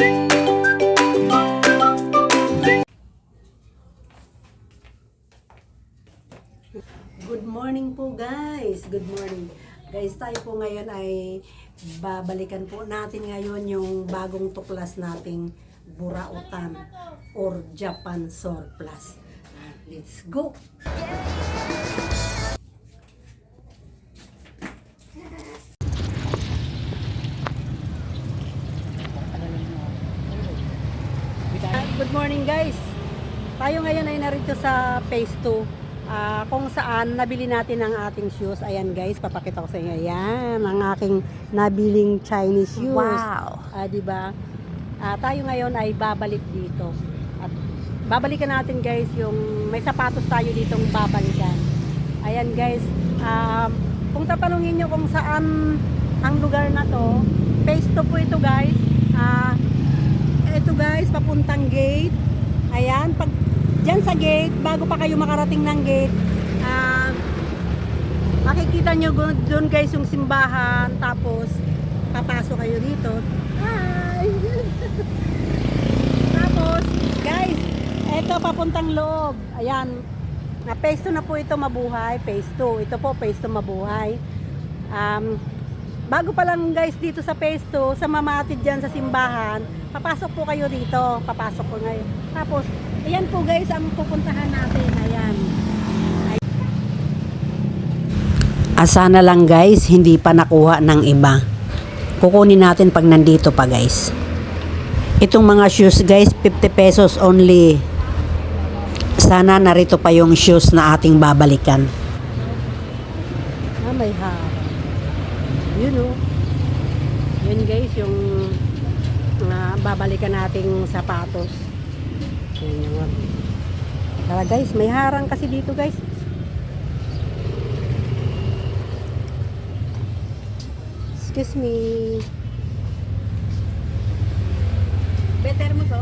Good morning po guys. Good morning. Guys, tayo po ngayon ay babalikan po natin ngayon yung bagong tuklas nating burautan or Japan surplus. Let's go! Good morning guys. Tayo ngayon ay narito sa phase 2. Kung saan nabili natin ang ating shoes. Ayan guys, papakita ko sa inyo. Ayan, ang aking nabiling Chinese shoes. Wow! Diba? Tayo ngayon ay babalik dito. At babalikan natin guys yung may sapatos tayo ditong babalikan. Ayan guys, kung tatanungin nyo kung saan ang lugar na to, phase 2 po ito guys. Ito guys, papuntang gate. Ayan, pag dyan sa gate, bago pa kayo makarating ng gate, makikita nyo doon guys yung simbahan, tapos papasok kayo dito. Hi! Tapos guys, eto papuntang loob. Ayan, na phase 2 na po ito mabuhay, phase 2. Ito po phase 2 mabuhay. Bago pa lang guys dito sa phase 2, sa mamatid dyan sa simbahan, papasok po kayo dito. Papasok po ngayon. Tapos, ayan po guys ang pupuntahan natin. Ayan. Sana lang guys, hindi pa nakuha ng iba. Kukunin natin pag nandito pa guys. Itong mga shoes guys, 50 pesos only. Sana narito pa yung shoes na ating babalikan. May harang. Yun o. Yun guys, yung babalikan nating sapatos. Yan yung tara guys, may harang kasi dito guys. Excuse me. Better mo to?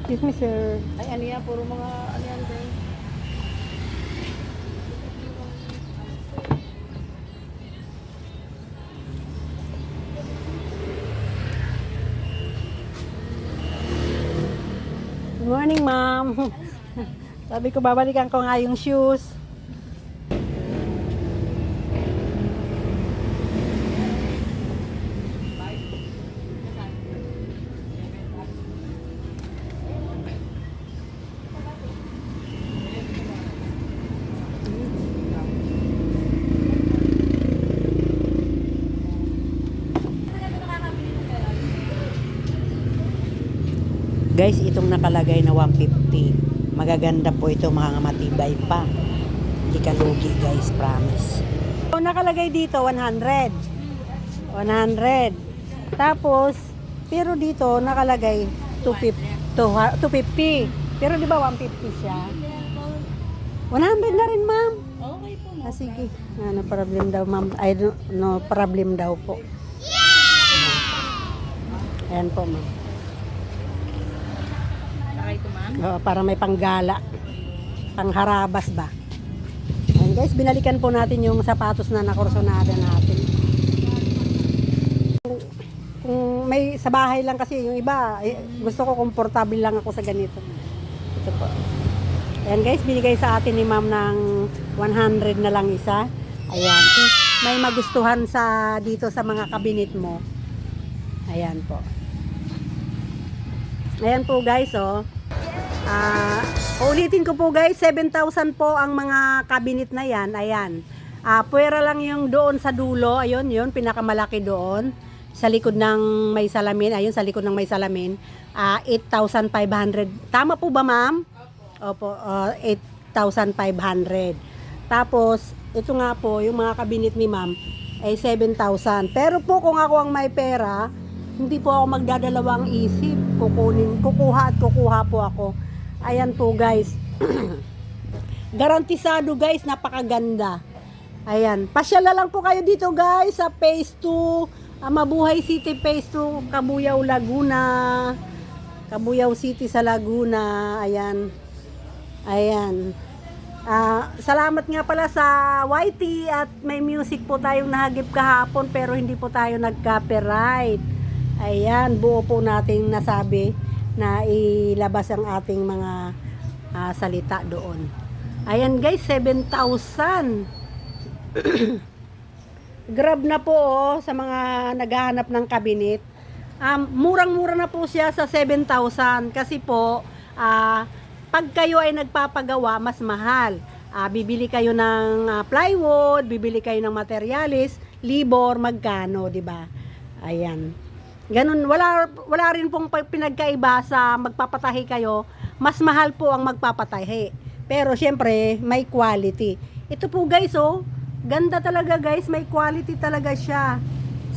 Excuse me sir. Ay, ano yan? Puro mga ano yan guys. Good morning ma'am. Sabi ko babalikan ko nga yung shoes. Guys, itong nakalagay na 150. Magaganda po ito, mga matibay pa. Hindi ka lugi guys, promise. So, nakalagay dito 100. 100. Tapos, pero dito nakalagay 250. 250. Pero di ba 150 siya? 100 na rin, ma'am. Okay po. Sige. No problem daw, ma'am. No problem daw po. Ayan po, ma'am. Para may panggala. Pangharabas ba? Ayan guys, binalikan po natin yung sapatos na nakursonada natin. Kung may sa bahay lang kasi yung iba, gusto ko komportable lang ako sa ganito. Ito po. Ayan guys, binigay sa atin ni ma'am ng 100 na lang isa. Ayan. May magustuhan sa dito sa mga kabinet mo. Ayan po. Ayan po guys, oh. Ulitin ko po guys, 7,000 po ang mga cabinet na yan. Ayan. Puwera lang yung doon sa dulo. Ayun, yun, pinakamalaki doon. Sa likod ng may salamin. Ayun, sa likod ng may salamin. 8,500. Tama po ba, ma'am? Opo, 8,500. Tapos, ito nga po, yung mga cabinet ni ma'am ay 7,000. Pero po kung ako ang may pera, hindi po ako magdadalawang isip. Kukuha at kukuha po ako. Ayan po guys. Garantisado guys, napakaganda. Ayan, pasyala lang po kayo dito guys sa Phase 2, Mabuhay City Phase 2, Cabuyao, Laguna. Cabuyao City sa Laguna. Ayan. Ayan. Salamat nga pala sa YT at may music po tayong nahagip kahapon pero hindi po tayo nag-copyright. Ayan, buo po nating nasabi na ilabas ang ating mga salita doon. Ayan guys, 7,000. Grab na po sa mga naghahanap ng cabinet. Murang-mura na po siya sa 7,000 kasi po pag kayo ay nagpapagawa, mas mahal. Bibili kayo ng plywood, bibili kayo ng materialis, libor, magkano, 'di ba? Ayan. Ganun, wala rin pong pinagkaiba sa magpapatahi kayo, mas mahal po ang magpapatahi. Pero syempre, may quality. Ito po guys, ganda talaga guys, may quality talaga siya.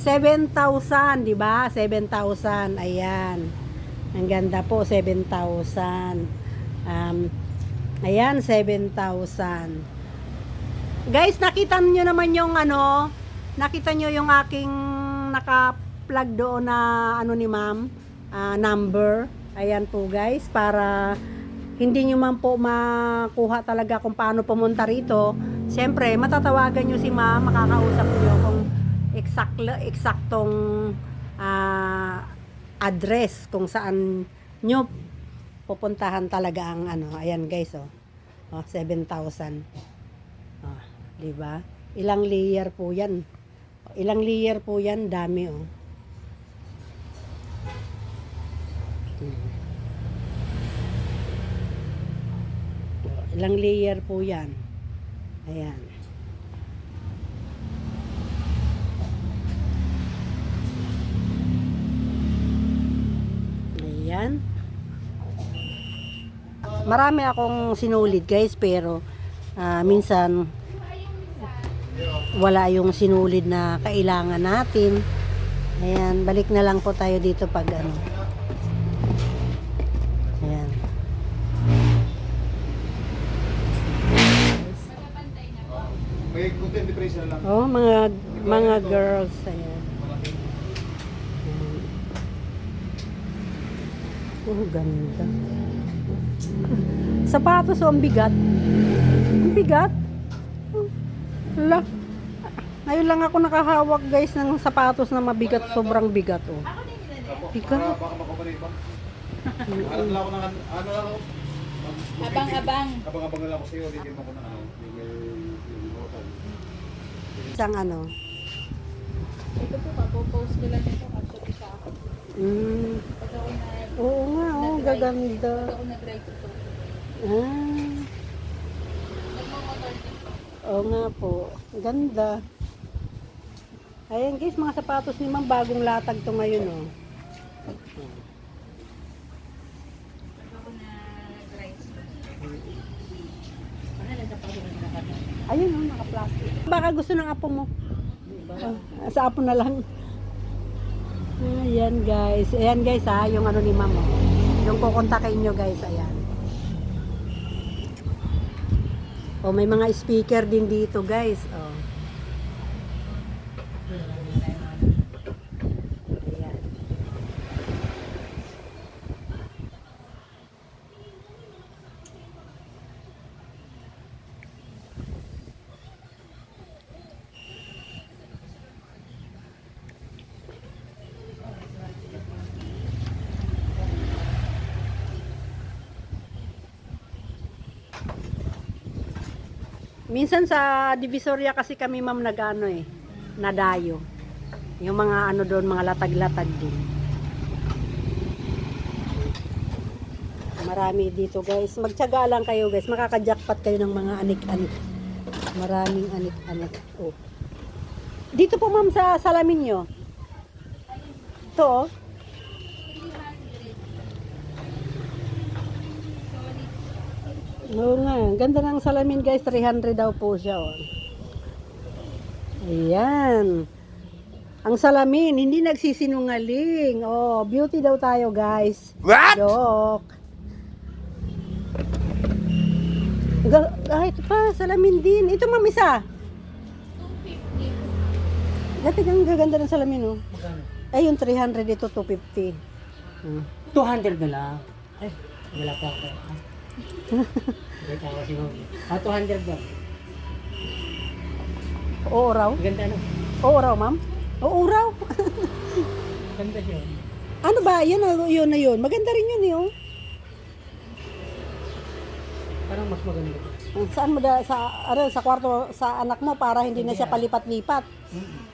7,000, 'di ba? 7,000. Ayan. Ang ganda po, 7,000. Ayan, 7,000. Guys, nakita niyo naman yung nakita niyo yung aking naka-plug doon na ni ma'am, number. Ayan po guys, para hindi nyo man po makuha talaga kung paano pumunta rito. Siyempre, matatawagan nyo si ma'am, makakausap nyo kung eksaktong address kung saan nyo pupuntahan talaga ang ayan guys, 7,000. Di ba? Ilang layer po 'yan. Ilang layer po 'yan, dami Ilang layer po 'yan. Ayan. Ayan. Marami akong sinulid guys, pero minsan wala yung sinulid na kailangan natin. Ayan, balik na lang po tayo dito pag Ayan. May content depression lang. Mga girls. Ayan. Ganda. Sapatos, ang bigat. Ang bigat. Hala. Ngayon lang ako nakahawak guys ng sapatos na mabigat, sobrang bigat. Bigat. Baka makumarin ba? Ano lang ako lang ako. Abang-abang. Abang-abang lang ako sa'yo. Dito ako na Isang Ito po, papopost ko lang ito. Actually siya ako. Pag ako Oo nga, gaganda. Pag ako nag-ride sa sofa. Nagmamotor din po. Oo nga po. Ganda. Ayan guys, mga sapatos ni ma'am, bagong latag to ngayon Pag ako nag-ride sa sofa. Mahal ang sapatos na nakatay. Ayun naka-plastic. Baka gusto ng apo mo. Sa apo na lang. Ayan guys. Ayan guys yung ni ma'am. Yung kukontakin nyo guys. Ayan. May mga speaker din dito guys. Ayan. Minsan sa Divisoria kasi kami ma'am nadayo. Yung mga doon, mga latag-latag din. Marami dito guys. Magtiyaga lang kayo guys. Makaka-jackpot kayo ng mga anik-anik. Maraming anik-anik. Dito po ma'am sa salamin nyo. Ito Oo nga, ganda ng salamin guys, 300 daw po siya. Ayan. Ang salamin, hindi nagsisinungaling. Oh, beauty daw tayo, guys. What? Joke. Ito pa, salamin din. Ito, ma'am, isa. 250. Dati kang gaganda ng salamin, oh. Magkano? Ay, yung 300 ito, 250. 200 na lang. Ay, wala pa ako. Wait ako si Mami. 200 ba? Oo raw. Maganda ano? Oo raw, ma'am. Oo raw. Maganda siya. Ano ba? Yun na yun. Maganda rin yun, eh, oh. Parang mas maganda. Saan mo sa kwarto sa anak mo para hindi na siya palipat-lipat.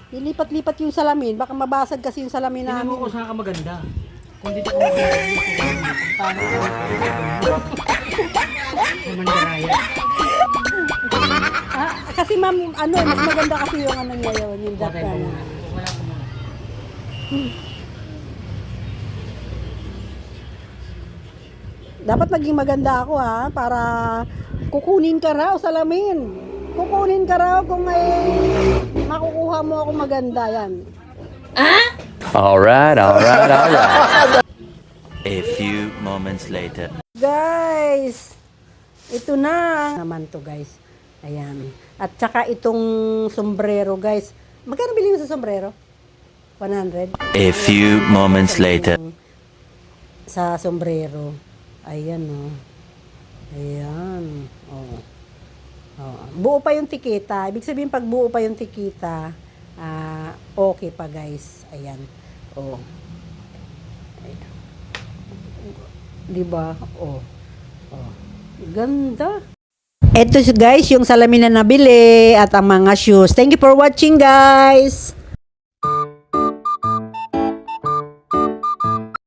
Ilipat-lipat yung salamin, baka mabasag kasi yung salamin Tingnan mo namin. kung saan ka maganda. Kung dito ka maganda, paano ka naman daraya. Kasi ma'am, mas maganda kasi yung ano niya yun, yung Patay data mo niya. muna. Wala ko muna. Dapat maging maganda ako ha, para kukunin ka raw salamin. Kukunin ka raw kung may makukuha mo ako maganda yan. Alright. A few moments later. Guys, ito na naman to guys. Ayan. At saka itong sombrero guys. Magkano bilhin mo sa sombrero? 100? A few moments later. Sa sombrero. Ayan oh. Ayan. Oh. Oh. Buo pa yung tikita. Ibig sabihin pag buo pa yung tikita, okay pa guys. Ayan. Oh. Ayan. Diba? Oh. Oh. Ganda. Ito guys, yung salamin na nabili at ang mga shoes. Thank you for watching guys.